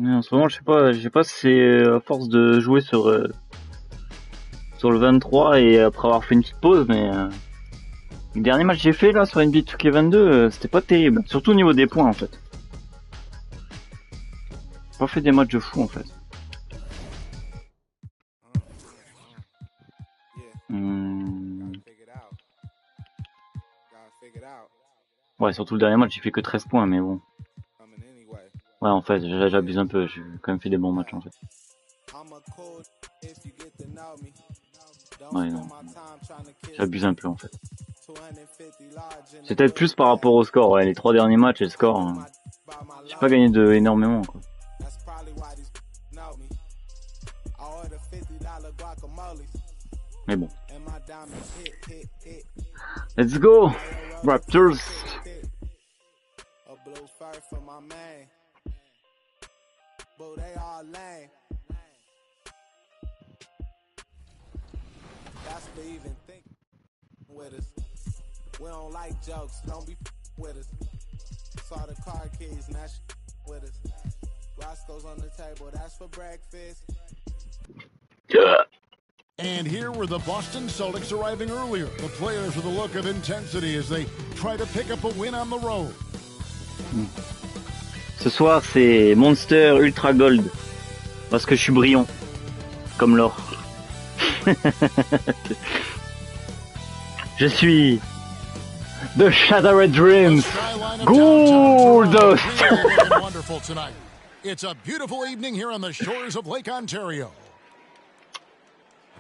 Mais en ce moment, je sais pas si c'est à force de jouer sur le 23 et après avoir fait une petite pause, mais le dernier match que j'ai fait là sur NBA 2K22, c'était pas terrible, surtout au niveau des points en fait. J'ai pas fait des matchs de fou en fait. Ouais, surtout le dernier match, j'ai fait que 13 points, mais bon. Ouais, en fait, j'abuse un peu, j'ai quand même fait des bons matchs en fait. Ouais, non. J'abuse un peu en fait. C'est peut-être plus par rapport au score, ouais, les 3 derniers matchs et le score. Hein. J'ai pas gagné énormément quoi. Mais bon. Let's go, Raptors. We don't like jokes, don't be with us. Saw the car keys, now with us. Roscoe's on the table, that's for breakfast. And here were the Boston Celtics arriving earlier. The players with a look of intensity as they try to pick up a win on the road. Ce soir, c'est Monster Ultra Gold. Parce que je suis brillant. Comme l'or. Je suis... The Shattered Dreams. Gold! Wonderful tonight. It's a beautiful evening here on the shores of Lake Ontario.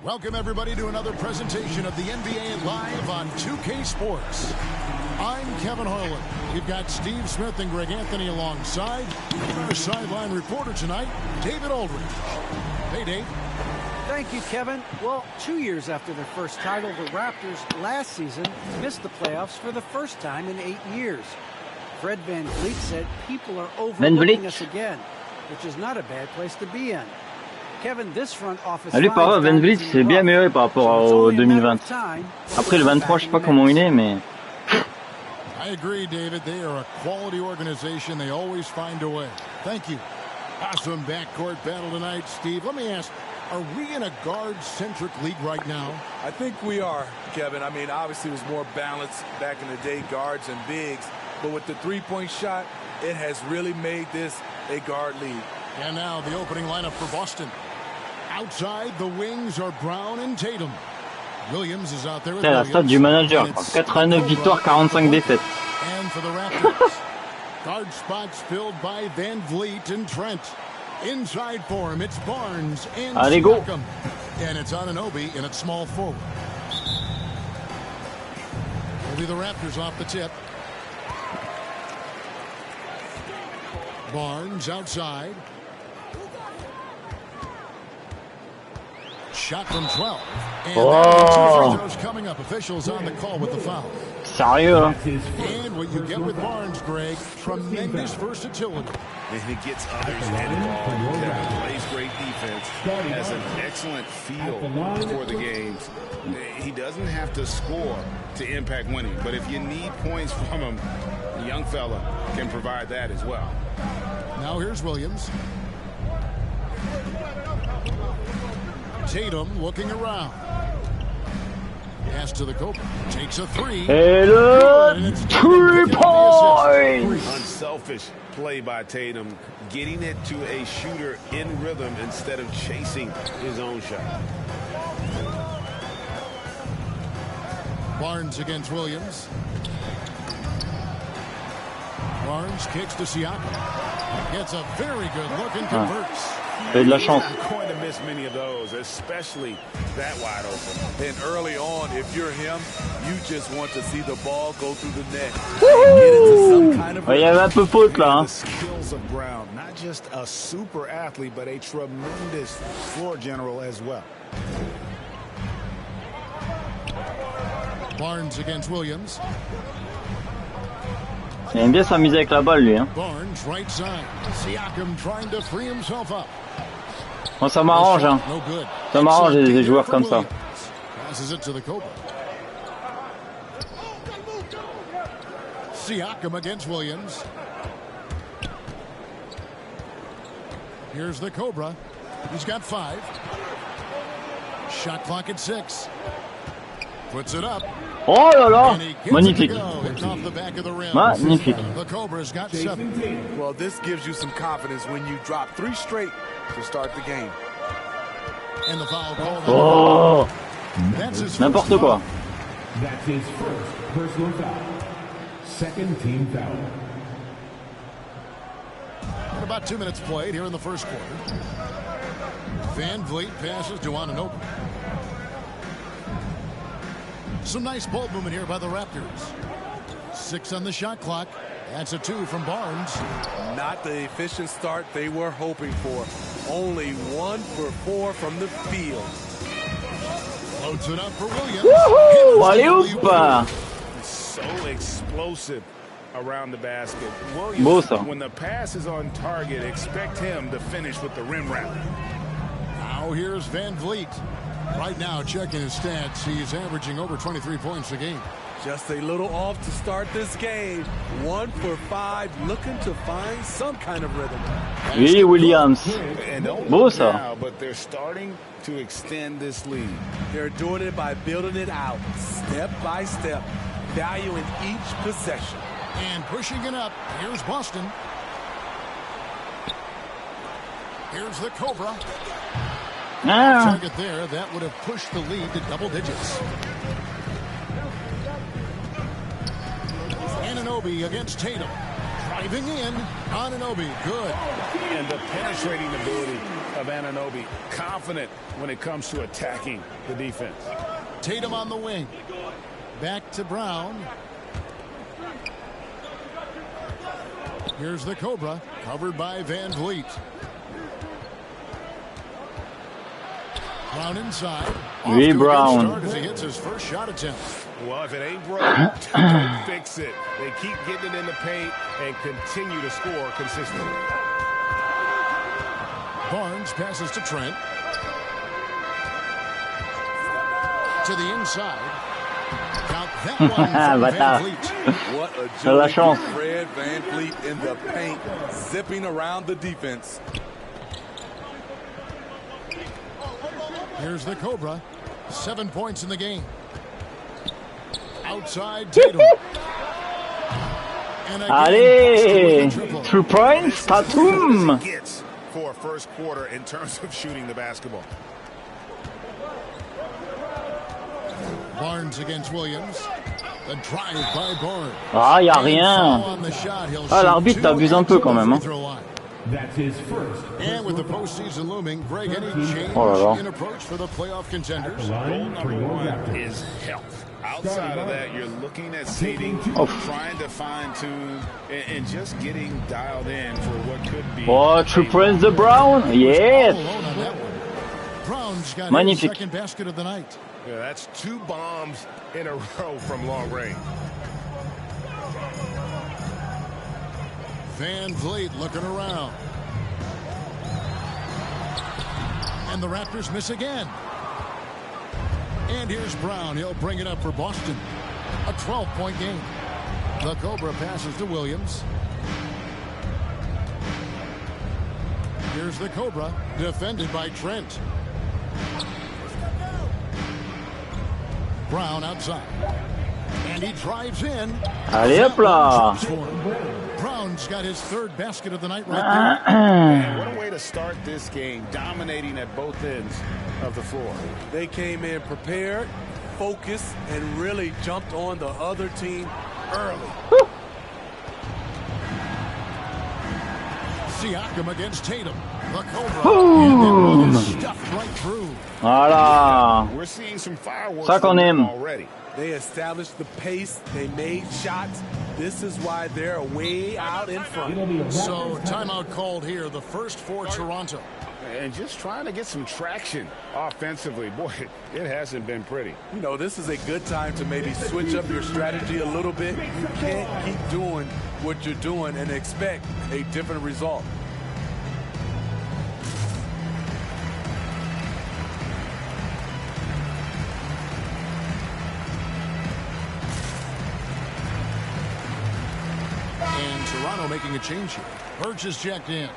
Welcome everybody to another presentation of the NBA live on 2K Sports. I'm Kevin Harlan. We've got Steve Smith and Greg Anthony alongside. Our sideline reporter tonight, David Aldridge. Hey, Dave. Thank you, Kevin. Well, 2 years after their first title, the Raptors last season missed the playoffs for the first time in 8 years. Fred VanVleet said people are overlooking us again, which is not a bad place to be in. Kevin, this front office lui, par contre, VanVleet, c'est bien amélioré par rapport au 2020. Après, le 23, je sais pas comment il est, mais... I agree, David. They are a quality organization. They always find a way. Thank you. Awesome backcourt battle tonight, Steve. Let me ask, are we in a guard-centric league right now? I think we are, Kevin. I mean, obviously it was more balanced back in the day, guards and bigs. But with the three-point shot, it has really made this a guard league. And now the opening lineup for Boston. Outside, the wings are Brown and Tatum. Williams is out there with la stat du manager, 89 victoires, 45 défaites. And for the Raptors, guard spots filled by VanVleet and Trent. Inside for him, it's Barnes and Siakam. And it's Anunoby in at small forward. Will be the Raptors off the tip. Barnes outside. Shot from 12. And two free throws coming up. Officials on the call with the foul. Sérieux? And what you get with Barnes, Greg, tremendous versatility. And he gets others involved. Kevin plays great defense. Has an excellent feel for the games. He doesn't have to score to impact winning. But if you need points from him, the young fella can provide that as well. Now here's Williams. Tatum looking around. Pass to the Copa. Takes a three. Et le 3 points! Unselfish play by Tatum, getting it to a shooter in rhythm instead of chasing his own shot. Barnes against Williams. Barnes kicks to Siakam. Gets a very good look and converts. J'ai de la chance. Going to miss many of those, especially that wide open. And early on, if you're him, you just want to see the ball go through the net. Get into some kind of Il y avait un peu faute là. Hein. The skills of Brown, not just a super athlete, but a tremendous floor general as well. Barnes against Williams. Il aime bien s'amuser avec la balle lui. Hein. Barnes right side. Siakam trying to free himself up. Moi ça m'arrange. Hein. Ça m'arrange des joueurs comme ça. Passes it to the Copa. Siakam against Williams. Here's the Cobra. He's got 5. Shot clock at 6. Puts it up. Oh là là, And he gets magnifique. it to go. It's off the back of the rim. Magnifique. The Cobra's got 7. Well, this gives you some confidence when you drop 3 straight to start the game. And the foul called. Oh, That's his n'importe first quoi. foul. That's his first personal foul. Second team foul. And about 2 minutes played here in the first quarter. Van Vliet passes to Anunoby. Some nice ball movement here by the Raptors. 6 on the shot clock. That's a 2 from Barnes. Not the efficient start they were hoping for. Only 1 for 4 from the field. Loads it up for Williams. Wouhou, allez oop. So explosive around the basket. Beau, Williams, ça. when the pass is on target, expect him to finish with the rim wrap. Now here's Van Vliet. Right now, checking his stats, he's averaging over 23 points a game. Just a little off to start this game. 1 for 5, looking to find some kind of rhythm. Oui, Williams. And don't Beau, look ça. now, but they're starting to extend this lead. They're doing it by building it out, step by step, valuing each possession. And pushing it up, here's Boston. Here's the Cobra. Ah, Target there, that would have pushed the lead to double digits. Anunoby against Tatum. Driving in, Anunoby, good. And the penetrating ability of Anunoby, confident when it comes to attacking the defense. Tatum on the wing. Back to Brown. Here's the Cobra, covered by Van Vliet. Brown inside. Off Oui, to a good Brown. start as he hits his first shot attempt. Well, if it ain't broke, don't fix it. They keep getting it in the paint and continue to score consistently. Barnes passes to Trent. To the inside. Count that one from Van Bâtard. Vliet. What a T'as la chance. Fred Van Vliet in the paint, zipping around the defense. Here's the Cobra. 7 points in the game. Outside Tatum. And again, allez, Boston with a triple. 3 points, Tatum. Gets for a first quarter in terms of shooting the basketball. Barnes against Williams. The drive by Barnes. Ah, y a And foul rien. on the shot. He'll Ah, shoot l'arbitre 2 abuse un peu quand même, hein. free throw line. That's his first. And with the postseason looming, Greg, any change Oh là là. in approach for the playoff contenders? The line Goal for number your 1 Raptors. is health. Outside of that, you're looking at seeding, Oh. trying to fine-tune, and just getting dialed in for what could be. Oh, 3 points de Brown. Yes. All alone on that one. Brown's got his Magnifique. second basket of the night. Yeah, that's 2 bombs in a row from long range. Van Vliet looking around. And the Raptors miss again. And here's Brown. He'll bring it up for Boston. A 12-point game. The Cobra passes to Williams. Here's the Cobra, defended by Trent. Brown outside. And he drives in. Allez, hop là. Brown's got his 3rd basket of the night right there. And what a way to start this game, dominating at both ends of the floor. They came in prepared, focused, and really jumped on the other team early. Siakam against Tatum. The Cobra. Boom. And that one is stuffed right through. Voilà. We're seeing some fireworks Ça qu'on from them aime. already. They established the pace. They made shots. This is why they're way out in front. It'll be a So Raptors timeout called here. The first for Toronto. And just trying to get some traction offensively. Boy, it hasn't been pretty. You know, this is a good time to maybe switch up your strategy a little bit. You can't keep doing what you're doing and expect a different result. And Toronto making a change here. Birch is checked in.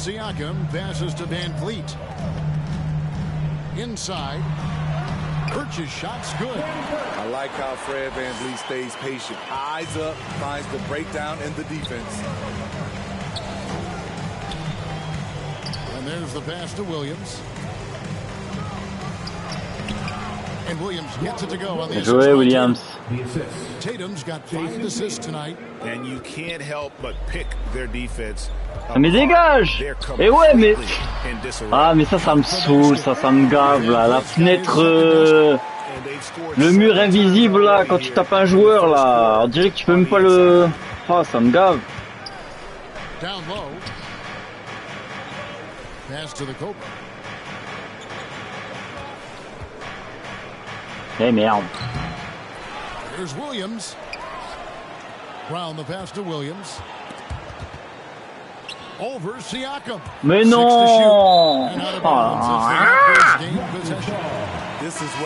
Siakam passes to Van Vliet. Inside. Birch's shot's good. I like how Fred Van Vliet stays patient. Eyes up, finds the breakdown in the defense. And there's the pass to Williams. And Williams gets it to go on the assist. Joué Williams. Tatum's got 5 assists tonight. And you can't help but pick their defense. Ah, mais dégage! Et ouais, mais... Ah, mais ça me saoule, ça me gave, là. La fenêtre... Le mur invisible, là, quand tu tapes un joueur, là. On dirait que tu peux même pas le... Ah, ça me gave. Down low. Pass to the Cobra. Eh merde. Here's Williams. Brown the pass to Williams. Over Siakam. Mais non!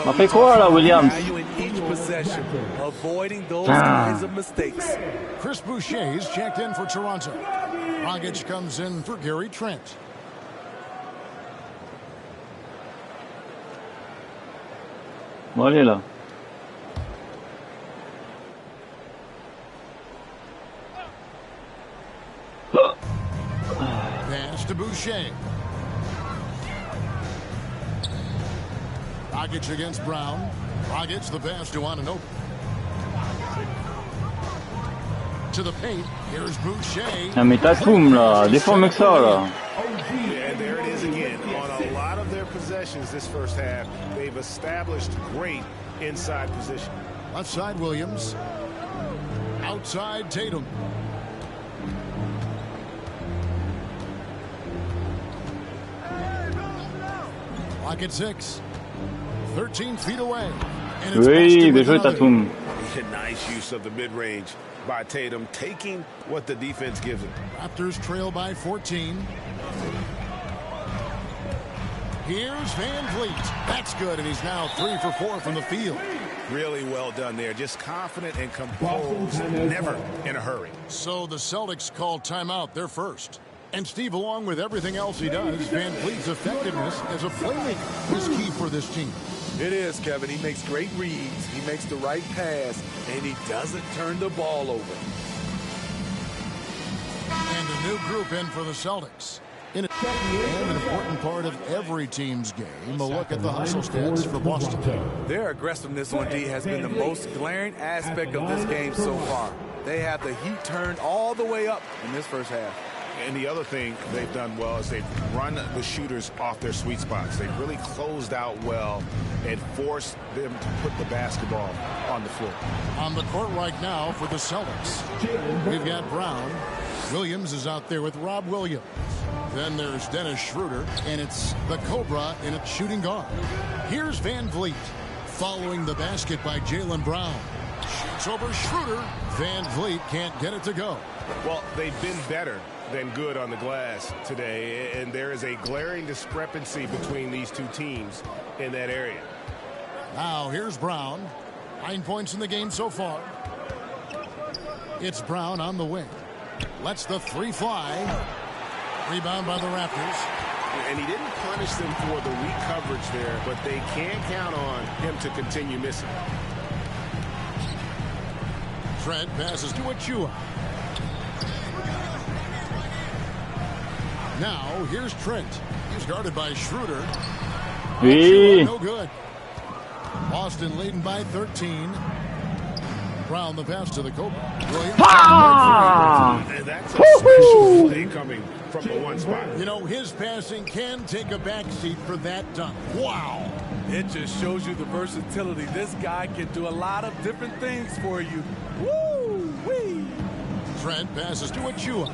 On fait quoi là, Williams? Chris Boucher is checked in for Toronto. Dragic comes in for Gary Trent. Bon, allez là. Pass to Boucher. Dragic against Brown. Dragic the pass to Anunoby. To the paint. Here's Boucher. Ah, mais Tatum là, défends mieux que ça là. And there it is again. On a lot of their possessions this first half, they've established great inside position. Left side Williams. Outside Tatum. Lock at 6. 13 feet away. And it's Oui, bien joué Tatum. Nice use of the mid-range by Tatum, taking what the defense gives him. Raptors trail by 14. Here's Van Vliet. That's good, and he's now 3 for 4 from the field. Really well done there. Just confident and composed, never in a hurry. So the Celtics call timeout. They're first. And Steve, along with everything else he does, Van Vliet's effectiveness as a playmaker is key for this team. It is, Kevin. He makes great reads. He makes the right pass, and he doesn't turn the ball over. And a new group in for the Celtics. And an important part of every team's game, a look at the hustle stats for Boston. Their aggressiveness on D has been the most glaring aspect of this game so far. They have the heat turned all the way up in this first half. And the other thing they've done well is they've run the shooters off their sweet spots. They've really closed out well and forced them to put the basketball on the floor. On the court right now for the Celtics, we've got Brown. Williams is out there with Rob Williams. Then there's Dennis Schroeder, and it's the Cobra in its shooting guard. Here's Van Vliet, following the basket by Jaylen Brown. Shoots over Schroeder. Van Vliet can't get it to go. Well, they've been better than good on the glass today, and there is a glaring discrepancy between these two teams in that area. Now here's Brown. 9 points in the game so far. It's Brown on the wing. Lets the 3 fly. Rebound by the Raptors. And he didn't punish them for the weak coverage there, but they can't count on him to continue missing. Trent passes to Achua. Now, here's Trent. He's guarded by Schroeder. Oui. No good. Boston leading by 13. Brown the pass to the Cobra. Ah! That's a special play coming from the one spot. You know, his passing can take a backseat for that dunk. Wow. It just shows you the versatility. This guy can do a lot of different things for you. Woo-wee. Trent passes to Achua.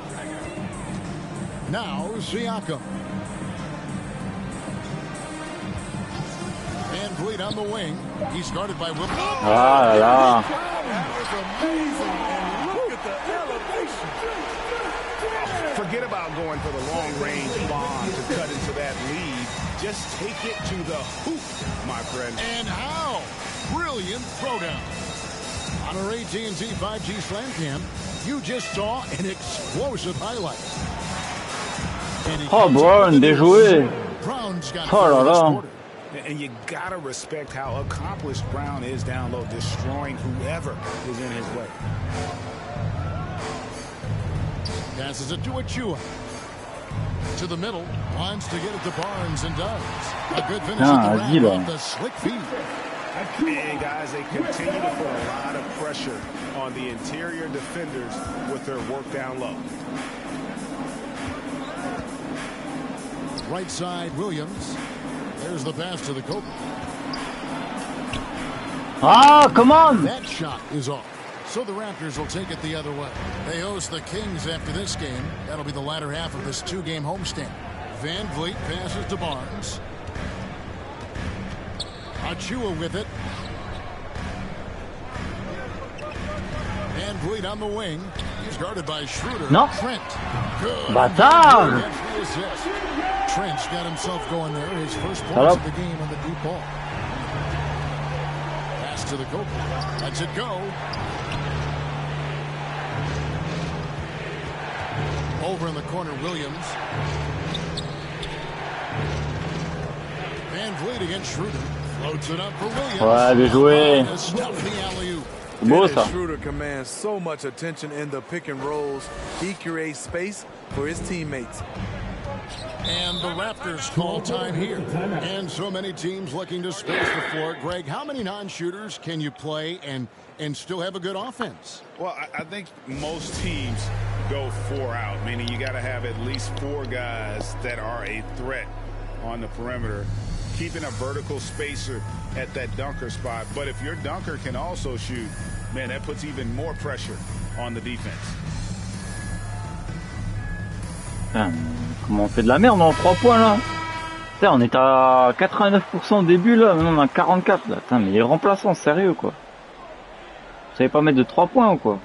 Now Siakam. Van Vliet on the wing. He's guarded by Will. Ah là là. That was amazing. And look at the elevation. Forget about going for the long-range bomb to cut into that lead. Just take it to the hoop, my friend. And how? Brilliant throwdown. On our AT&T 5G Slam Cam, you just saw an explosive highlight. Oh, Brown, déjoué. Oh là là. And you gotta respect how accomplished Brown is down low, destroying whoever is in his way. Passes it to Achua. To the middle, wants to get it to Barnes and does. A good finish at the rack off the slick feed. And guys, they continue to put a lot of pressure on the interior defenders with their work down low. Right side, Williams. There's the pass to the Cobra. Ah, come on! That shot is off. So the Raptors will take it the other way. They host the Kings after this game. That'll be the latter half of this two-game homestand. Van Vliet passes to Barnes. Achua with it. Van Vliet on the wing. He's guarded by Schroeder. No. Trent. Good. Bâtard! Trent's got himself going there. His first points of the game on the deep ball. Pass to the Cobra. Lets it go. Over in the corner, Williams. Van Vliet against Schroeder. Floats it up for Williams. Ouais, bien joué. C'est beau ça. Schroeder commands so much attention in the pick and rolls. He creates space for his teammates. And the Raptors call time here. And so many teams looking to space the floor. Greg, how many non-shooters can you play and still have a good offense? Well, I think most teams go 4 out, meaning you got to have at least 4 guys that are a threat on the perimeter, keeping a vertical spacer at that dunker spot. But if your dunker can also shoot, man, that puts even more pressure on the defense. Comment on fait de la merde en 3 points là? Putain, on est à 89% au début là, maintenant on a 44 là. Putain, mais les remplaçants, sérieux quoi. Vous savez pas mettre de 3 points ou quoi?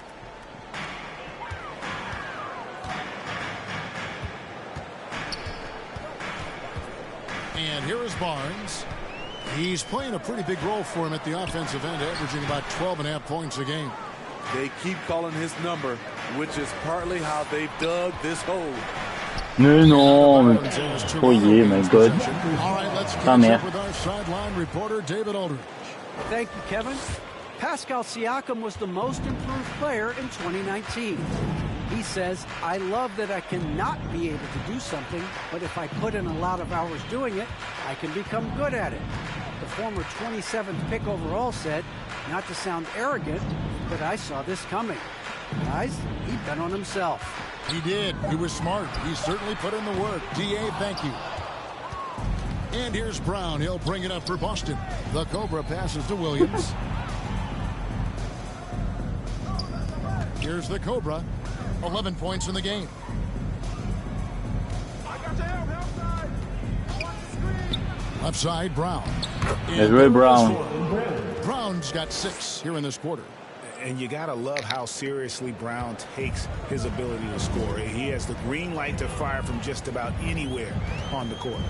And here is Barnes. He's playing a pretty big role for him at the offensive end, averaging about 12.5 points a game. They keep calling his number, which is partly how they've dug this hole. Mais non, mais... Oh yeah, my god. All right, let's Ah, catch merde. up with our sideline reporter, David Aldridge. Thank you, Kevin. Pascal Siakam was the most improved player in 2019. He says, I love that I cannot be able to do something, but if I put in a lot of hours doing it, I can become good at it. The former 27th pick overall said, not to sound arrogant, but I saw this coming. Guys, he bet on himself. He did. He was smart. He certainly put in the work. D.A., thank you. And here's Brown. He'll bring it up for Boston. The Cobra passes to Williams. Here's the Cobra. 11 points in the game. Left side, Brown. Bien joué, Brown. Brown's got 6 here in this quarter. And you got to love how seriously Brown takes his ability to score. He has the green light to fire from just about anywhere on the court.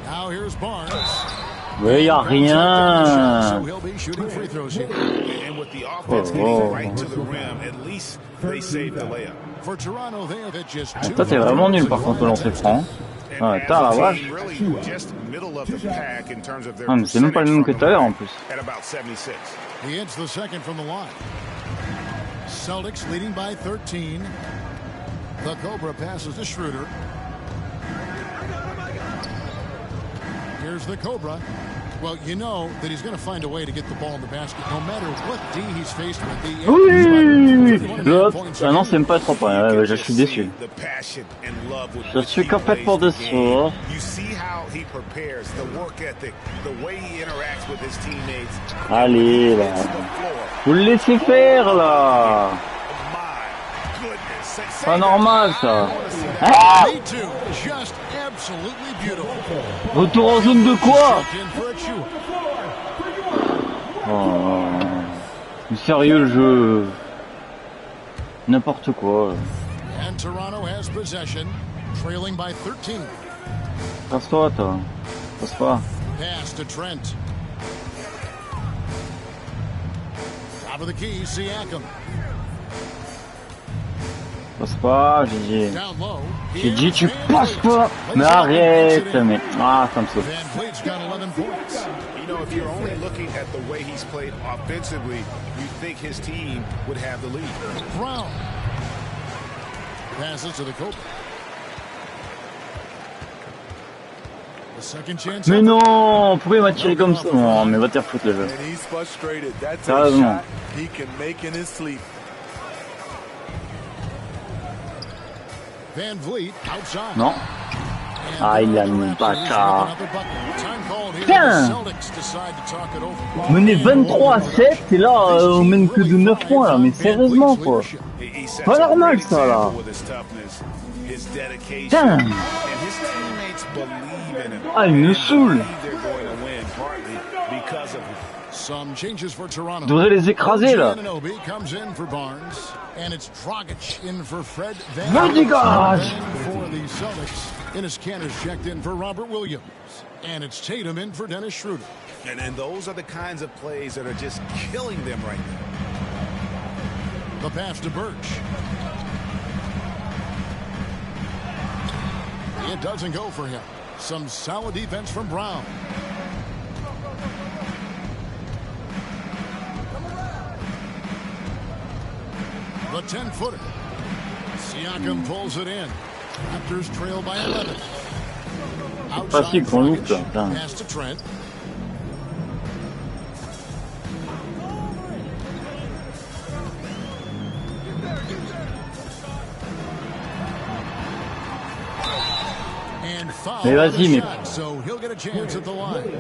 Now here's Barnes. Mais y a rien. So he'll be shooting free throws here. And with the offense getting right to the rim, at least they saved the layup. For Toronto, they have hit just 2. Toi t'es vraiment nul par contre au lancer franc. Ah, t'as la vache. Ah, mais c'est même pas le même que tout à l'heure en plus. He hits the second from the line. Celtics leading by 13. The Cobra passes to Schroeder. Here's the Cobra. Well, you know that he's going to find a way to get the ball in the basket, no matter what D he's faced with. Oui, ah non, c'est même pas 3 points. Je suis déçu. Je suis complètement déçu. Allez, là. Vous le laissez faire, là. Pas normal, ça. Ah! Retour en zone de quoi? Oh, sérieux le jeu. N'importe quoi. And Toronto has possession, trailing by 13. Passe-toi, toi. Passe-toi. Pass to Trent. Top of the key, Siakam. Passe pas, j'ai dit tu passes pas. Mais arrête, mais ah ça me saute. You know, if you're only looking at the way he's played offensively, you'd think his team would have the lead. Brown passes to the Cobra. The second chance. Mais non, pourquoi il m'a tiré comme ça? Non, mais va te faire foutre le jeu. Sérieusement. Van Vliet outside. Non. Ah, il a mis pas ça. Putain! Mené 23-7 et là, on mène que de 9 points là, mais sérieusement quoi. Pas normal ça là. Putain! Ah, il me saoule. Je devrais les écraser là. Me dégage! Ennis Cantor's checked in for Robert Williams. And it's Tatum in for Dennis Schroeder. And those are the kinds of plays that are just killing them right now. The pass to Birch. It doesn't go for him. Some solid defense from Brown. The 10-footer. Siakam pulls it in. Raptors trail by 11. Facile pour nous, ça. Pass to Trent. And foul. Mais vas-y, mais. So he'll get a chance at the line.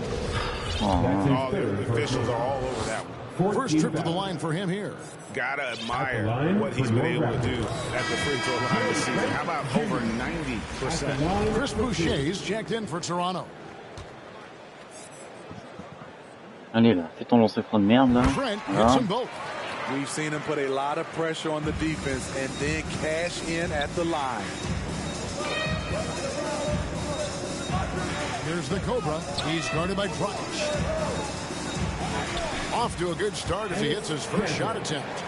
Oh, the officials are all over that one. First trip to the line for him here. Gotta admire what he's been able to do at the free throw line this season. How about over 90%? Chris Boucher's checked in for Toronto. Allez là, fais ton lancer franc de merde là. Voilà. We've seen him put a lot of pressure on the defense and then cash in at the line. Here's the Cobra. He's guarded by Dragic. Off to a good start as he hits his first shot attempt.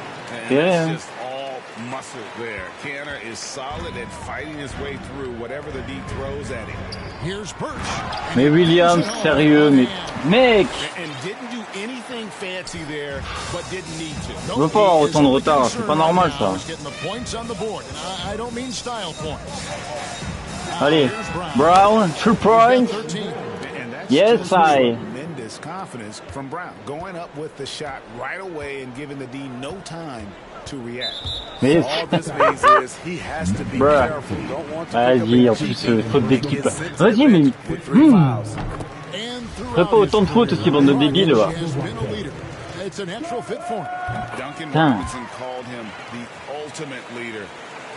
And it's just all muscle there. Cantor is solid at fighting his way through whatever the D throws at him. Here's Birch. Mais Williams, sérieux, mais mec. And didn't do anything fancy there, but didn't need to. Je veux pas avoir autant de retard, c'est pas normal ça. I don't mean style points. Allez, Brown, 2 points. Yes, I. Confidence from Brown going up with the shot right away and giving the D no time to react. Mais all this means is he has to be careful. Don't want to vas-y, en plus faute d'équipe. Vas-y, mais ferait pas autant de fautes aussi, bande de débiles là. Duncan Robinson called him the ultimate leader.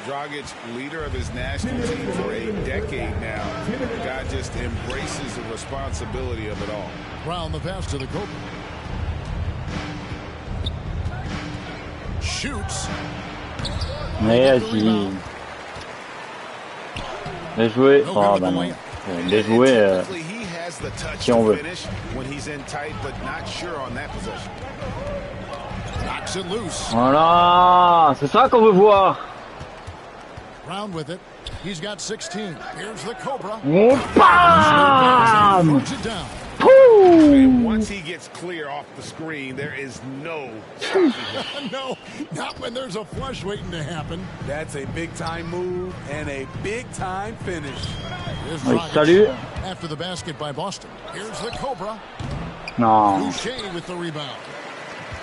Dragic, leader of his national team for a decade now. The guy just embraces the responsibility of it all. Brown the pass to the Cobra. Shoots. Mais vas-y. Bien joué. Oh bah non. Bien joué si on veut. Voilà, c'est ça qu'on veut voir. Round with it. He's got 16. Here's the Cobra. Bam! Once he gets clear off the screen, there is no no, not when there's a flush waiting to happen. That's a big time move and a big time finish. Salut. After the basket by Boston. Here's the Cobra. Non. Boucher with the rebound.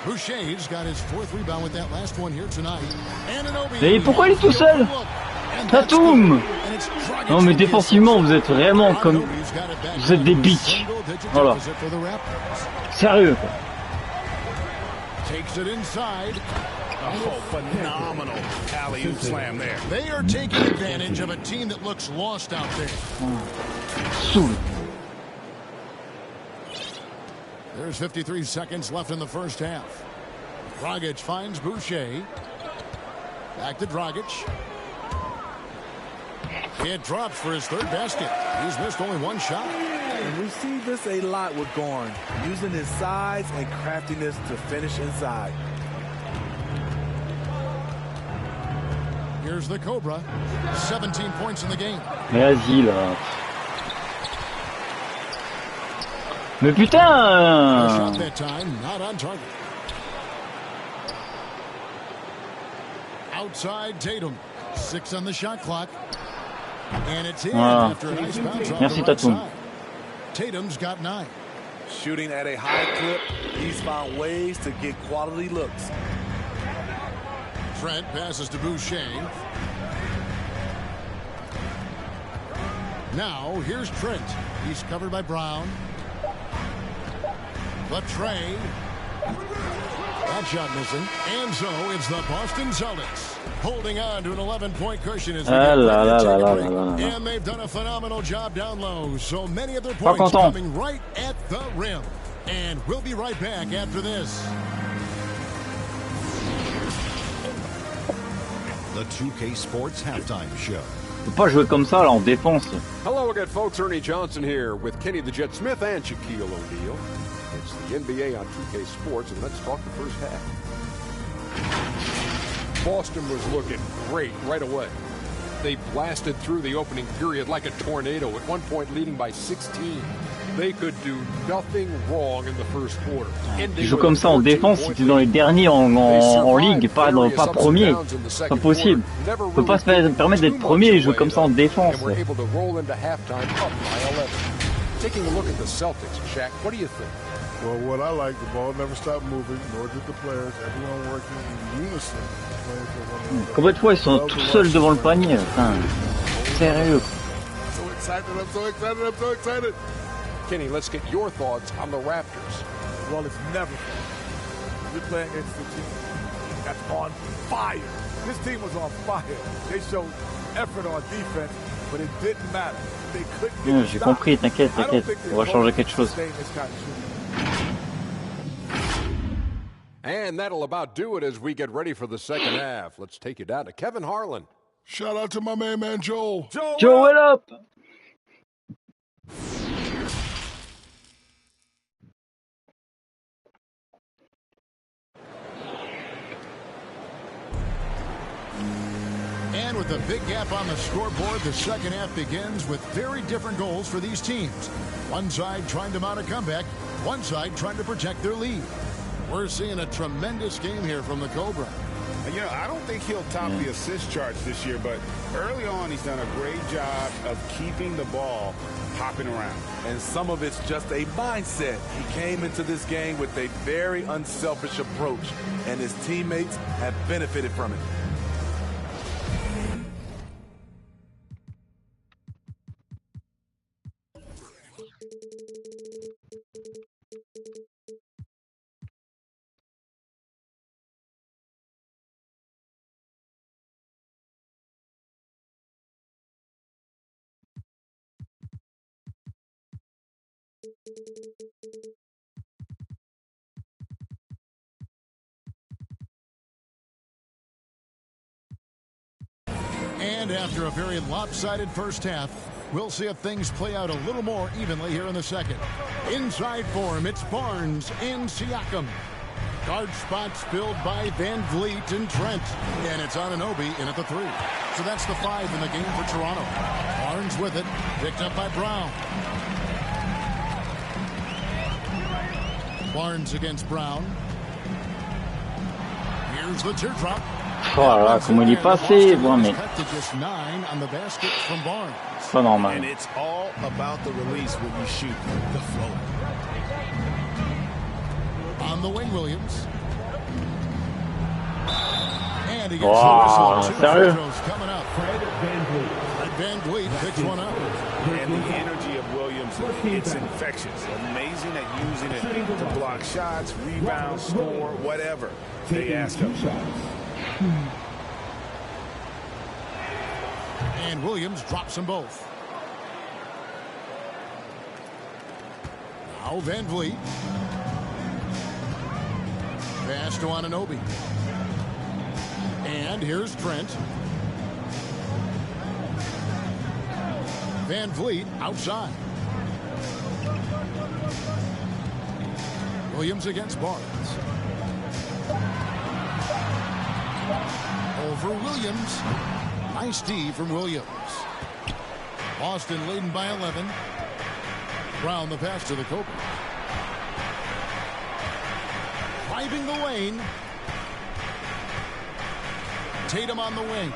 Boucher's got his 4th rebound with that last one here tonight. Mais pourquoi il est tout seul? Tatum! Non mais défensivement vous êtes vraiment comme... Vous êtes des bitches. Voilà. Sérieux quoi. Takes it inside. Oh, phenomenal alley-oop slam there. They are taking advantage of a team that looks lost out there. Saoul. There's 53 seconds left in the first half. Dragic finds Boucher. Back to Dragic. It drops for his 3rd basket. He's missed only 1 shot. And we see this a lot with Gorn, using his size and craftiness to finish inside. Here's the Cobra. 17 points in the game. Mais vas-y là. Mais putain Shot that time, not on target. Outside Tatum. 6 on the shot clock. And it's in after a nice bounce off Merci the right Tatum. side. Tatum's got 9. Shooting at a high clip, he's found ways to get quality looks. Trent passes to Boucher. Now, here's Trent. He's covered by Brown. But Trey. That shot missing. And so it's the Boston Celtics holding on to an 11-point cushion as we get ready to take a break. And they've done a phenomenal job down low. So many of their points coming right at the rim. And we'll be right back after this. The 2K Sports Halftime Show. Faut pas jouer comme ça là en défense. Hello again, folks. Ernie Johnson here with Kenny the Jet Smith and Shaquille O'Neal. It's the NBA on 2K Sports, and let's talk the first half. Boston was looking great right away. They blasted through the opening period like a tornado, at one point leading by 16. They could do nothing wrong in the first quarter. Tu joues comme ça en défense si tu es dans les derniers en ligue, pas premier. C'est pas possible. Tu peux pas se permettre d'être premier et jouer comme ça en défense. Taking a look at the Celtics, Shaq, what do you think? Well, what I like, the ball never stopped moving, nor did the players. Everyone working in unison. Combien de fois ils sont tout seuls devant le panier? Putain, sérieux. So excited, I'm so excited, I'm so excited. Kenny, let's get your thoughts on the Raptors. Well, it's never fun. You're playing against a team that's on fire. This team was on fire. They showed effort on defense, but it didn't matter. They couldn't get J'ai compris, t'inquiète. On va changer quelque chose. And that'll about do it as we get ready for the second half. Let's take you down to Kevin Harlan. Shout out to my main man, Joel. Joe, what up? And with a big gap on the scoreboard, the second half begins with very different goals for these teams. One side trying to mount a comeback, one side trying to protect their lead. We're seeing a tremendous game here from the Cobra. You know, I don't think he'll top the assist charts this year, but early on he's done a great job of keeping the ball hopping around. And some of it's just a mindset. He came into this game with a very unselfish approach, and his teammates have benefited from it. And after a very lopsided first half, we'll see if things play out a little more evenly here in the second. Inside form, it's Barnes and Siakam. Guard spots filled by Van Vliet and Trent. And it's Anunoby in at the 3. So that's the 5 in the game for Toronto. Barnes with it, picked up by Brown. Barnes against Brown. Here's the teardrop. Oh là là, comment il est passé, bon, mais c'est pas normal. And it's all about the release when you shoot the flow. On the wing, Williams. And he gets wow, the whistle. sérieux? Coming up. Fred Van Vliet picks one up. And the energy of Williams, it's infectious. Amazing at using it to block shots, rebound, score, whatever they ask him. And Williams drops them both. Now Van Vliet. Pass to Anunoby. And here's Trent. Van Vliet outside. Williams against Barnes. for Williams. Nice D from Williams. Boston leading by 11. Brown the pass to the Cobra. Driving the lane. Tatum on the wing.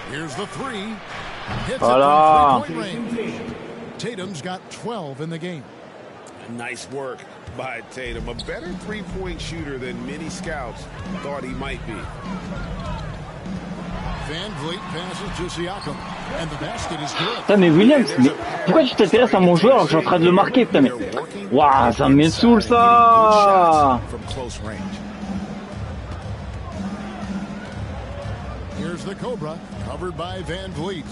Here's the three. Hits it from three-point range. Tatum's got 12 in the game. Nice work by Tatum. A better three-point shooter than many scouts thought he might be. Van Vliet passes to Siakam. And the basket is good. Putain, mais Williams, mais pourquoi tu t'intéresses à mon joueur alors que je suis en train de le marquer, putain, mais... Waouh, ça me saoule, ça. Here's the Cobra, covered by Van Vliet.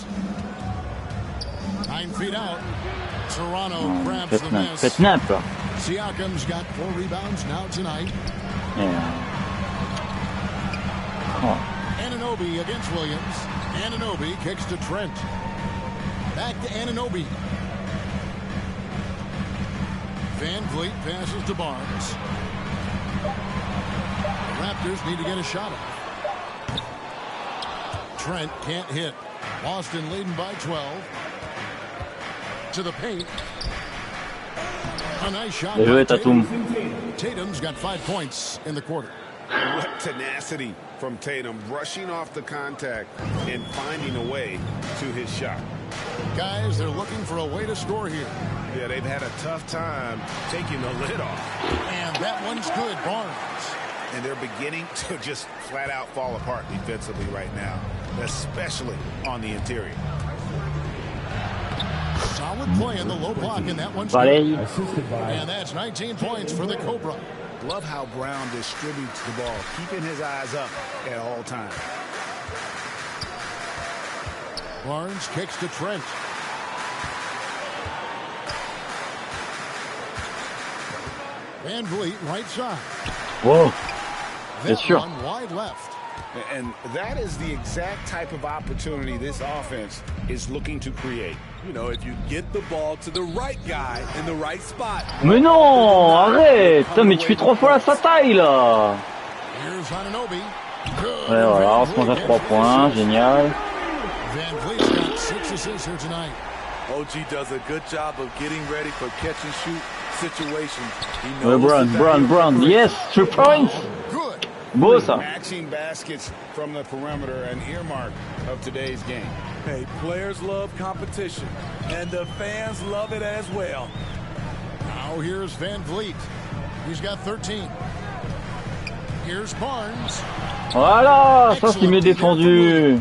9 feet out. Toronto grabs the miss. Siakam's got 4 rebounds now tonight. Anunoby against Williams. Anunoby kicks to Trent. Back to Anunoby. Van Vliet passes to Barnes. The Raptors need to get a shot off. Trent can't hit. Boston leading by 12. To the paint. A nice shot. Tatum's got 5 points in the quarter. What tenacity from Tatum, rushing off the contact and finding a way to his shot. Guys, they're looking for a way to score here. Yeah, they've had a tough time taking the lid off. And that one's good, Barnes. And they're beginning to just flat out fall apart defensively right now, especially on the interior. Solid play in the low block, and that one's good. And that's 19 points for the Cobra. Love how Brown distributes the ball, keeping his eyes up at all times. Barnes kicks to Trent. Van Vliet right side. Whoa. Bien sûr. One wide left. And that is the exact type of opportunity this offense is looking to create. You know, if you get the ball to the right guy in the right spot. Mais non, arrête. Putain, mais tu fais 3 fois sa taille, là. Here's Anunoby. Ouais, voilà, on se mange à 3 points, génial. Van Vliet's got 6 assists here tonight. OG does a good job of getting ready for catch and shoot situations. Brown, yes, 3 points. Good. Beau, ça. Matching baskets from the perimeter, an earmark of today's game. Hey, players love competition, and the fans love it as well. Now here's Van Vliet. He's got 13. Here's Barnes. Voilà, ça c'est mieux défendu.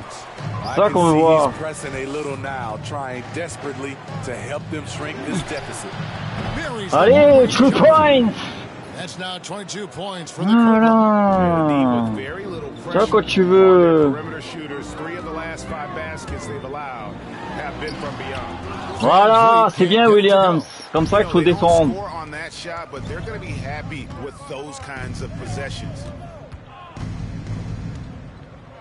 Ça qu'on veut voir. Pressing a little now, trying desperately to help them shrink this deficit. Allez, 2 points. That's now 22 points for the Voilà. Ça quand tu veux. Voilà, c'est bien Williams. Comme ça qu'il faut défendre.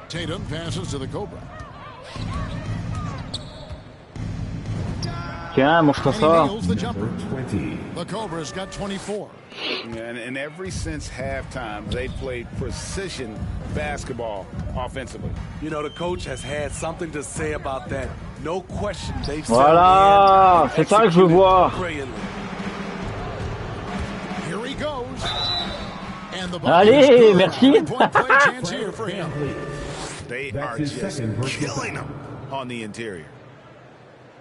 Tatum passes to the Cobra. Tiens, mange-toi ça. The Cobra's got 24. And ever since halftime, they played precision basketball offensively. You know, the coach has had something to say about that. No question, they've Voilà, c'est ça que je veux voir. Here he goes. And the Allez, merci. They are just killing them on the interior.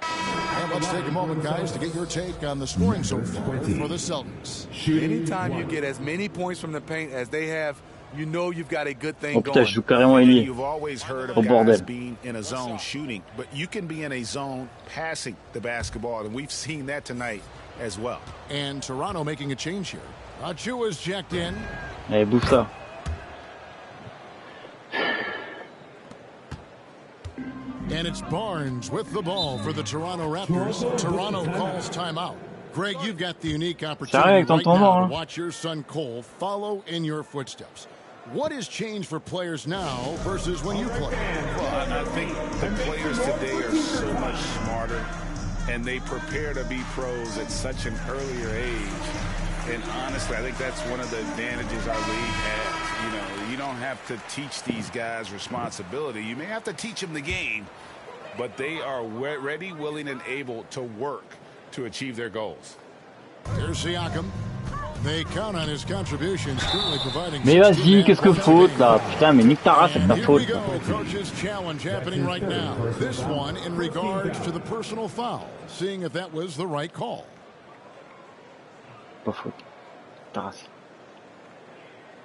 And let's take a moment, guys, to get your take on the scoring so far for the Celtics. Anytime you get as many points from the paint as they have, you know you've got a good thing going. Oh putain, je joue carrément ailier. You've always heard of guys being in a zone shooting, but you can be in a zone passing the basketball, and we've seen that tonight as well. And Toronto making a change here. Achua's checked in. Allez, bouffe ça. And it's Barnes with the ball for the Toronto Raptors. Toronto calls timeout. Greg, you've got the unique opportunity right now to watch your son Cole follow in your footsteps. What has changed for players now versus when you played? Well, I think the players today are so much smarter, and they prepare to be pros at such an earlier age. And honestly, I think that's one of the advantages our league has. You know, you don't have to teach these guys responsibility. You may have to teach them the game, but they are ready, willing, and able to work to achieve their goals. Here's Siakam. They count on his contributions, currently providing. Mais vas-y, qu'est-ce que faute là? Putain, mais nique ta race, c'est ta faute. Here we go. Coach's challenge happening right now. This one in regards to the personal foul, seeing if that was the right call. Pas faute. Ta race.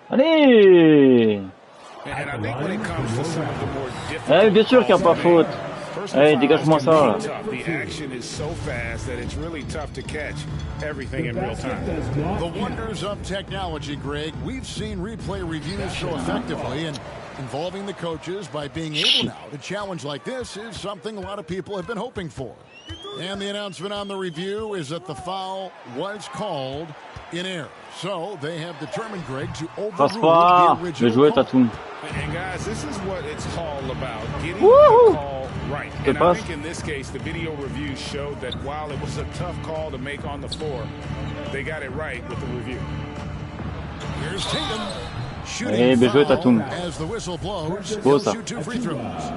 Allez! And I think when it comes to some of the more difficult bien sûr qu'il n'y a pas faute. Allez, dégage-moi ça là. The action is so fast that it's really tough to catch everything in real time. The wonders of technology, Greg. We've seen replay reviews so effectively, and involving the coaches by being able now to challenge like this is something a lot of people have been hoping for. And the announcement on the review is that the foul was called in error. So they have determined, Greg, to overrule the original call. And guys, this is what it's all about, getting the call right. And I think in this case, the video review showed that while it was a tough call to make on the floor, they got it right with the review. Here's Tatum shooting foul as the whistle blows. He'll shoot 2 free throws.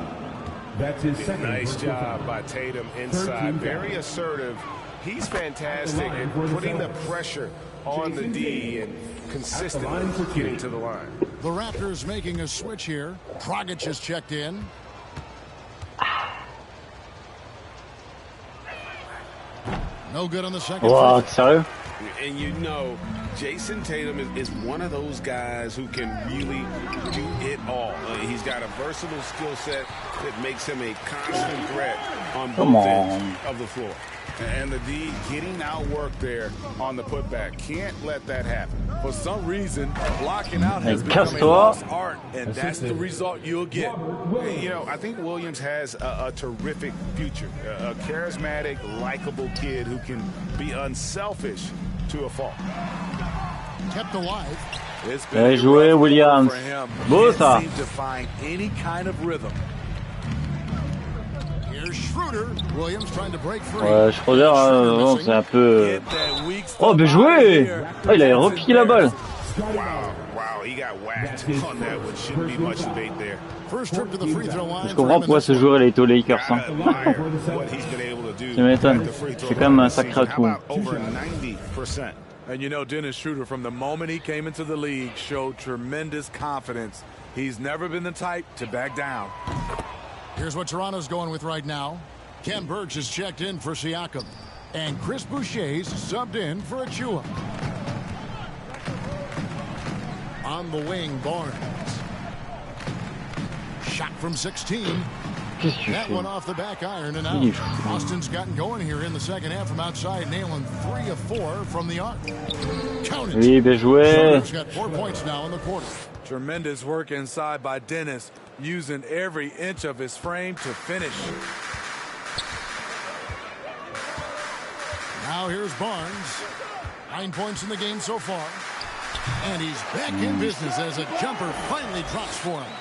That's his second. Nice job by Tatum inside. Very assertive. He's fantastic at putting the pressure on the D and consistently getting to the line. The Raptors making a switch here. Dragic has checked in. No good on the second. Wow, sérieux? And you know, Jason Tatum is one of those guys who can really do it all. He's got a versatile skill set that makes him a constant threat on both ends of the floor. And the D getting outworked there on the putback. Can't let that happen. For some reason, blocking out has become a lost art, and that's the result you'll get. You know, I think Williams has a terrific future. A charismatic, likable kid who can be unselfish to a fault. Kept alive. Bien joué, Williams. Beau ça. Seem to find any kind of rhythm. Ouais, Schroeder, c'est un peu... Oh, bien joué! Oh, il a repiqué la balle. Wow, he got whacked on that one. Shouldn't be much debate there. Je comprends pourquoi ce joueur est aux Lakers. Hein. Tu m'étonnes. C'est quand même un sacré atout. And you know, Dennis Schroeder, from the moment he came into the league, showed tremendous confidence. He's never been the type to back down. Here's what Toronto's going with right now. Ken Burge has checked in for Siakam. And Chris Boucher's subbed in for Achua. On the wing, Barnes. Shot from 16. That one off the back iron and out. Austin's gotten going here in the second half from outside, nailing 3 of 4 from the arc. Count it. Oui, bien joué. He's got 4 points now in the quarter. Tremendous work inside by Dennis, using every inch of his frame to finish. Now here's Barnes. 9 points in the game so far. And he's back in business as a jumper finally drops for him.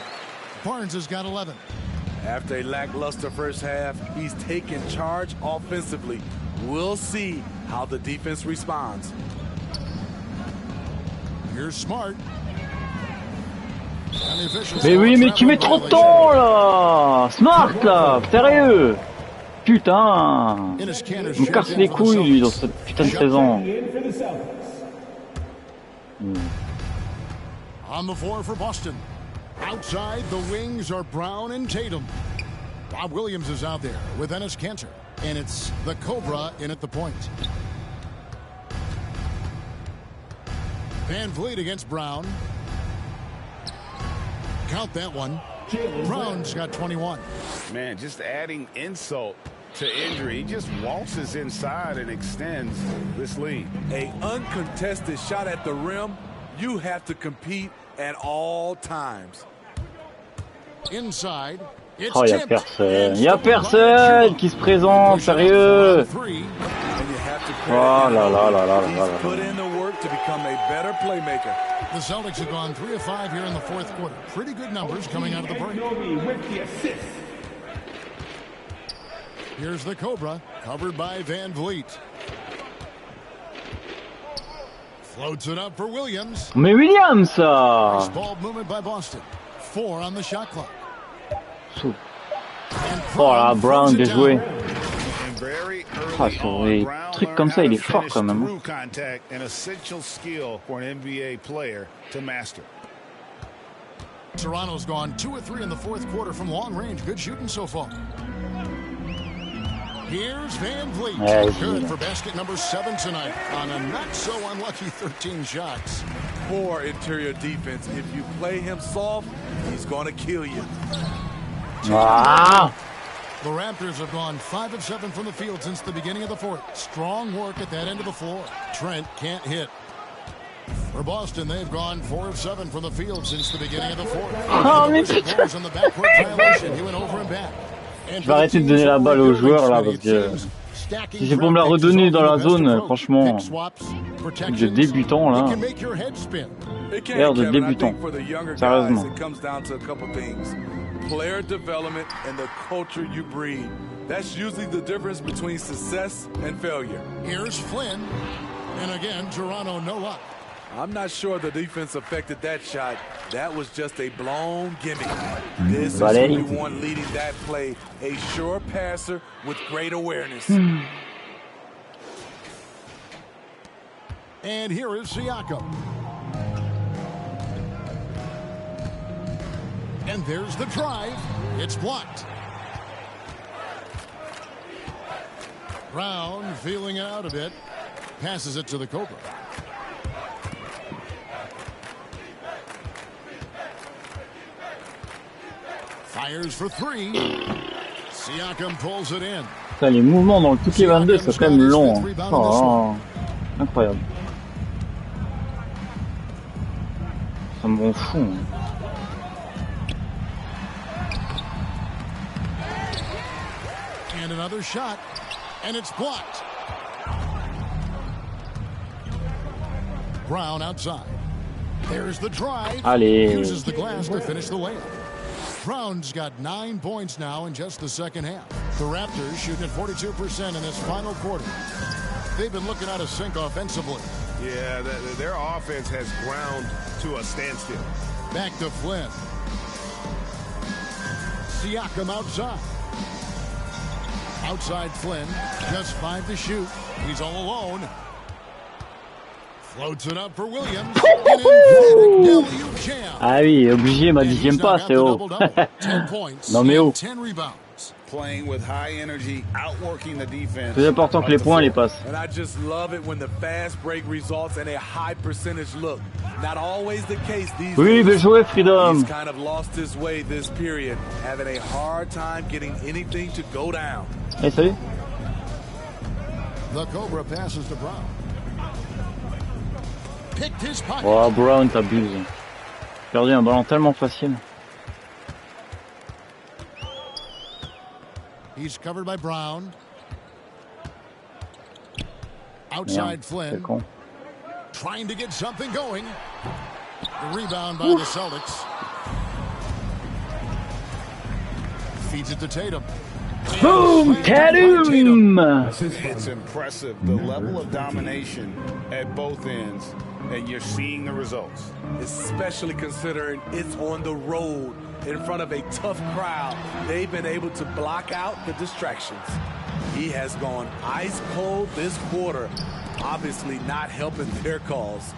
Barnes has got 11. After a lackluster first half, he's taken charge offensively. We'll see how the defense responds. Here's Smart. Mais oui, mais tu mets trop de temps là! Smart là! Sérieux! Putain! Il me casse les couilles lui dans cette putain de saison. On the floor for Boston. Outside, the wings are Brown and Tatum. Bob Williams is out there with Enes Kanter. And it's the Cobra in at the point. Van Vliet against Brown. Count that one. Brown's got 21. Man, just adding insult to injury. He just waltzes inside and extends this lead. A uncontested shot at the rim, you have to compete at all times. Inside. Oh, y'a personne. Y'a personne qui se présente, sérieux. Oh là là là là là là. Put in the work to become a better playmaker. The Celtics have gone 3 of 5 here in the fourth quarter. Pretty good numbers coming out of the break. Here's the Cobra, covered by Van Vliet. Floats it up for Williams. Mais Williams, ça. Nice ball movement by Boston. 4 on the shot clock. Oh là, Brown, bien joué. Ah, sur les Brown trucs comme ça, il est fort quand même. through contact, an essential skill for an NBA player to master. Toronto's gone 2 of 3 in the fourth quarter from long range. Good shooting so far. Here's Van Vliet. Good for basket number 7 tonight on a not so unlucky 13 shots. Poor interior defense. If you play him soft, he's going to kill you. Ah. The Raptors have gone 5 of 7 from the field since the beginning of the fourth. Strong work at that end of the floor. Trent can't hit. For Boston, they've gone 4 of 7 from the field since the beginning of the fourth. Oh, mais putain. Je vais arrêter de donner la balle aux joueurs là parce que si c'est pour me la redonner dans la zone, franchement, de débutant là, l'air de débutant, sérieusement. Player development and the culture you breed. That's usually the difference between success and failure. Here's Flynn, and again, Toronto no luck. I'm not sure the defense affected that shot. That was just a blown gimmick. This is who we want leading that play, a sure passer with great awareness. And here is Siakam. And there's the drive. It's blocked. Brown feeling it out a bit. Passes it to the Cobra. Fires for 3. Siakam pulls it in. Putain, les mouvements dans le 2K22 c'est quand même long. Hein. Oh, incroyable. Ça me rend fou. Hein. And another shot, and it's blocked. Brown outside. There's the drive. Allez. Uses the glass to finish the layup. Brown's got 9 points now in just the second half. The Raptors shooting at 42% in this final quarter. They've been looking out of sync offensively. Yeah, their offense has ground to a standstill. Back to Flynn. Siakam outside. Outside Flynn, just 5 to shoot. He's all alone. Floats it up for Williams. Ah oui, obligé, ma 10e passe, c'est haut. Non mais haut. Playing with high energy, outworking the defense. Plus important que les points, les passes. And I just love it when the fast break results in a high percentage look. Not always the case these Oui, bien joué, Freedom. He's kind of lost his way this period, having a hard time getting anything to go down. Hey, salut. The Cobra passes to Brown. Picked his pocket. Oh, Brown, t'abuses. Perdu un ballon tellement facile. He's covered by Brown. Outside Flynn. Trying to get something going. The rebound by the Celtics. Feeds it to Tatum. Boom! Tatum! It's impressive, the level of domination at both ends, and you're seeing the results. Especially considering it's on the road in front of a tough crowd. They've been able to block out the distractions. He has gone ice cold this quarter, obviously not helping their cause.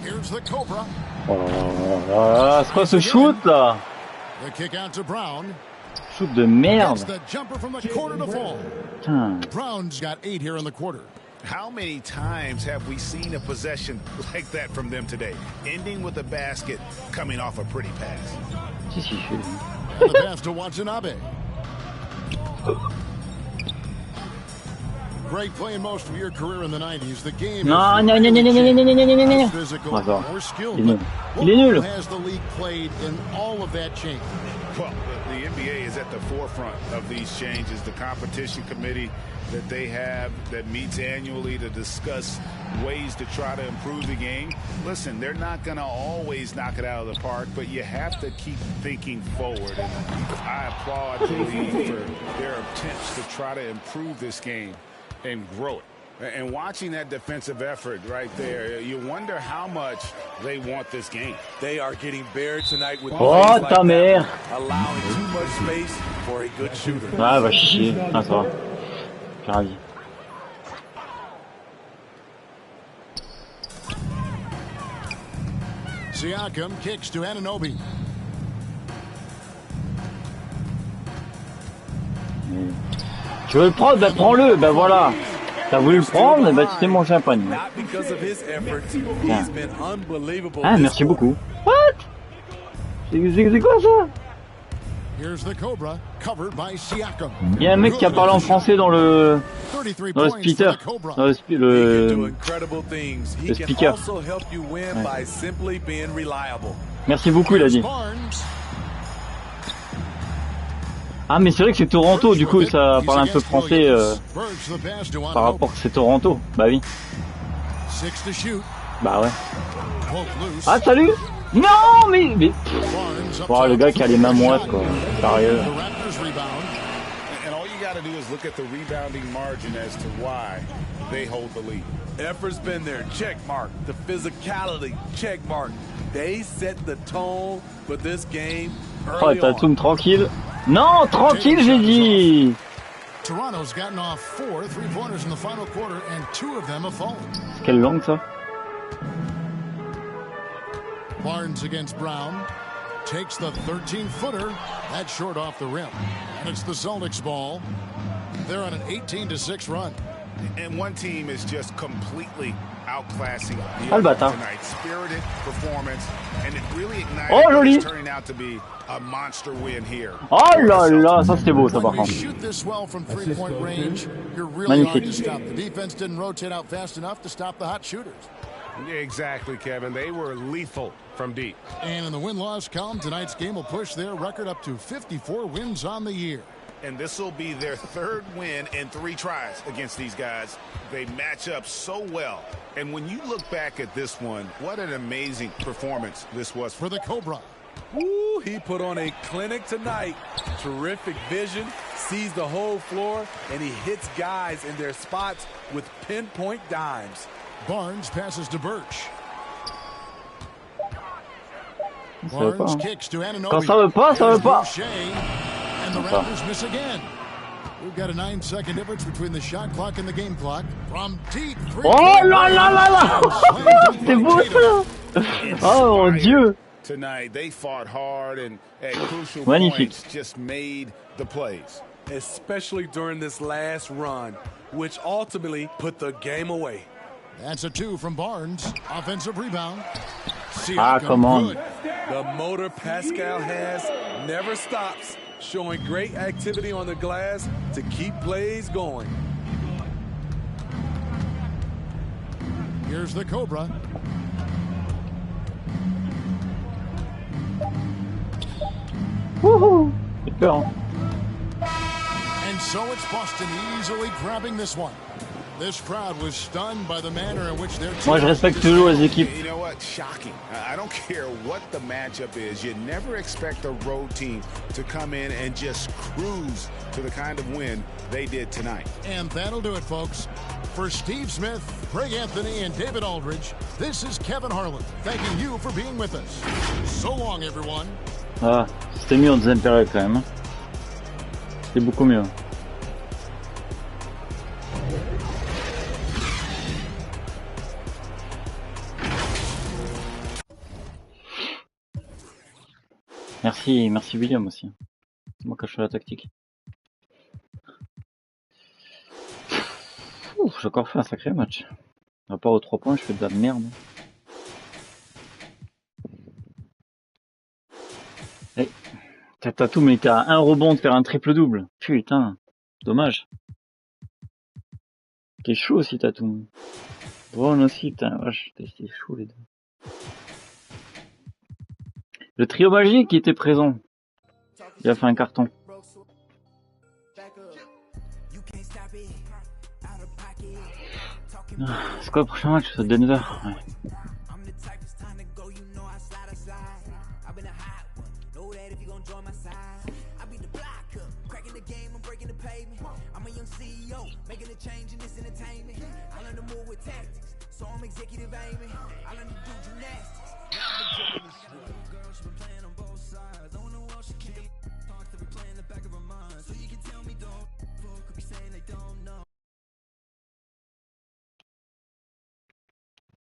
Here's the Cobra. Ah, c'est quoi ce shoot là? The kick out to Brown. Shoot de merde. The jumper from the corner to fall. Brown's got 8 here in the quarter. How many times have we seen a possession like that from them today, ending with a basket coming off a pretty pass? The pass to Watanabe. Great playing most of your career in the 90s. The game is physical, more skilled. What has the league played in all of that change? Well, the NBA is at the forefront of these changes. The competition committee that they have that meets annually to discuss ways to try to improve the game. Listen, they're not going to always knock it out of the park, but you have to keep thinking forward. And I applaud the league for their attempts to try to improve this game and grow it. And watching that defensive effort right there, you wonder how much they want this game. They are getting buried tonight with oh ta mère, allowing too much space for a good shooter. Ah va chier, ah ça va, j'ai ravi. Siakam kicks to Anunoby. Tu veux le prendre? Ben prends-le, ben voilà. T'as voulu le prendre, ben tu t'es mon champagne. Ah merci beaucoup. What? C'est quoi ça? Il y a un mec qui a parlé en français dans le speaker. Dans le speaker. Ouais. Merci beaucoup, il a dit. Ah mais c'est vrai que c'est Toronto, du coup ça parle un peu français par rapport que c'est Toronto. Bah oui. Bah ouais. Ah salut. Non mais oh, le gars qui a les mains moites quoi. Sérieux. Do is look at the rebounding margin as to why they hold the lead. Effort's been there, check mark. The physicality, check mark. They set the tone for this game early on. Tatum tranquille. Non, tranquille, j'ai dit. Toronto's gotten off 4 3-pointers in the final quarter and 2 of them have fallen. Quelle langue ça? Barnes against Brown. Takes the 13-footer. That's short off the rim. And it's the Celtics ball. They're on an 18-6 run. And one team is just completely outclassing the other tonight. Spirited performance, and it really ignited what's turning out to be a monster win here. Oh là là, ça c'était beau ça par contre. Shoot this well from 3-point range. You're really hard to stop. The defense didn't rotate out fast enough to stop the hot shooters. Exactly, Kevin. They were lethal from deep. And in the win-loss column, tonight's game will push their record up to 54 wins on the year. And this will be their 3rd win in 3 tries against these guys. They match up so well. And when you look back at this one, what an amazing performance this was for the Cobra. Woo, he put on a clinic tonight. Terrific vision, sees the whole floor, and he hits guys in their spots with pinpoint dimes. Barnes passes to Birch. Barnes kicks to Anunoby. Quand ça veut pas, ça veut pas. And the Raptors miss again. We've got a 9-second difference between the shot clock and the game clock. From deep. Oh là là là là. C'est beau ça. Oh mon Dieu. Tonight they fought hard and at crucial points just made the plays. Especially during this last run, which ultimately put the game away. That's a 2 from Barnes. Offensive rebound. Ah, come on. The motor Pascal has never stops, showing great activity on the glass to keep plays going. Here's the Cobra. Woohoo! And so it's Boston easily grabbing this one. This crowd was stunned by the manner in which their team. Moi je respecte toujours les équipes. You know what? Shocking. I don't care what the matchup is. You never expect a road team to come in and just cruise to the kind of win they did tonight. And that'll do it, folks. For Steve Smith, Greg Anthony, and David Aldridge, this is Kevin Harlan thanking you for being with us. So long, everyone. Ah, c'était mieux en deuxième période quand même. C'était beaucoup mieux. Merci William aussi. C'est moi qui ai fait la tactique. J'ai encore fait un sacré match. À part aux 3 points, je fais de la merde. Hey, Tatum était à 1 rebond de faire un triple-double. Putain, dommage. T'es chaud aussi Tatum. Brown aussi, putain, vache, t'es chaud les deux. Le trio magique qui était présent. Il a fait un carton. C'est quoi le prochain match? C'est Denver. Ouais. CEO, making a change in this entertainment. I learned to move with tactics, so I'm executive aiming.